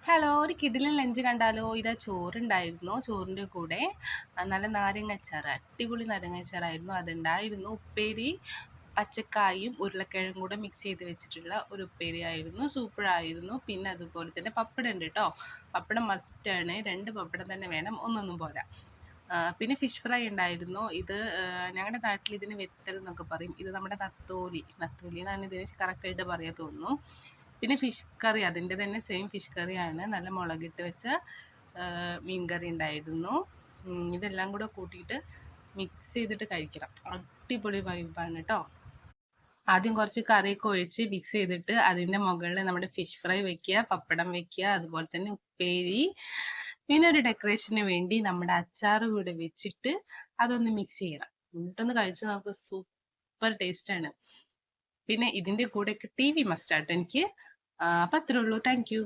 Hello, ഒരു കിടിലൻ lunch കണ്ടാലോ? ഇതാ ചോറുണ്ടായിരുന്നു. ചോറിൻ്റെ കൂടെ നല്ല നാരങ്ങച്ചാറ്, അടിപൊളി നാരങ്ങച്ചാറായിരുന്നു. അതുണ്ടായിരുന്നു. ഉപ്പേരി, പച്ചക്കായും ഉരുളക്കിഴങ്ങും കൂടെ മിക്സ് ചെയ്ത് വെച്ചിട്ടുള്ള ഒരു ഉപ്പേരി ആയിരുന്നു. സൂപ്പറായിരുന്നു. പിന്നെ അതുപോലെ തന്നെ പപ്പടം ഉണ്ട് കേട്ടോ. പപ്പടം മസ്റ്റാണ്. 2 പപ്പടം തന്നെ വേണം, ഒന്നൊന്നും പോരാ. പിന്നെ ഫിഷ് ഫ്രൈ ഉണ്ടായിരുന്നു. ഇത് ഞങ്ങളുടെ നാട്ടിൽ ഇതിന് വെത്തൽ എന്നൊക്കെ പറയും. ഇത് നമ്മുടെ നത്തോലി എന്നാണ് ഇതിന് കറക്റ്റായിട്ട് പറയാൻ തോന്നുന്നു. പിന്നെ ഫിഷ് കറി, അതിൻ്റെ തന്നെ സെയിം ഫിഷ് കറിയാണ്. നല്ല മുളകിട്ട് വെച്ച മീൻ കറി ഉണ്ടായിരുന്നു. ഇതെല്ലാം കൂടെ കൂട്ടിയിട്ട് മിക്സ് ചെയ്തിട്ട് കഴിക്കണം. അടിപൊളി വൈബാണ് കേട്ടോ. ആദ്യം കുറച്ച് കറിയൊക്കെ ഒഴിച്ച് മിക്സ് ചെയ്തിട്ട് അതിൻ്റെ മുകളിൽ നമ്മുടെ ഫിഷ് ഫ്രൈ വെക്കുക, പപ്പടം വെക്കുക, അതുപോലെ തന്നെ ഉപ്പേരി, പിന്നെ ഒരു ഡെക്കറേഷന് വേണ്ടി നമ്മുടെ അച്ചാർ കൂടെ വെച്ചിട്ട് അതൊന്ന് മിക്സ് ചെയ്യണം. എന്നിട്ടൊന്ന് കഴിച്ച് നോക്ക്, സൂപ്പർ ടേസ്റ്റാണ്. പിന്നെ ഇതിൻ്റെ കൂടെയൊക്കെ TV മസ്റ്റാട്ടോ എനിക്ക്. അപ്പം അത്രേ ഉള്ളൂ. Thank you.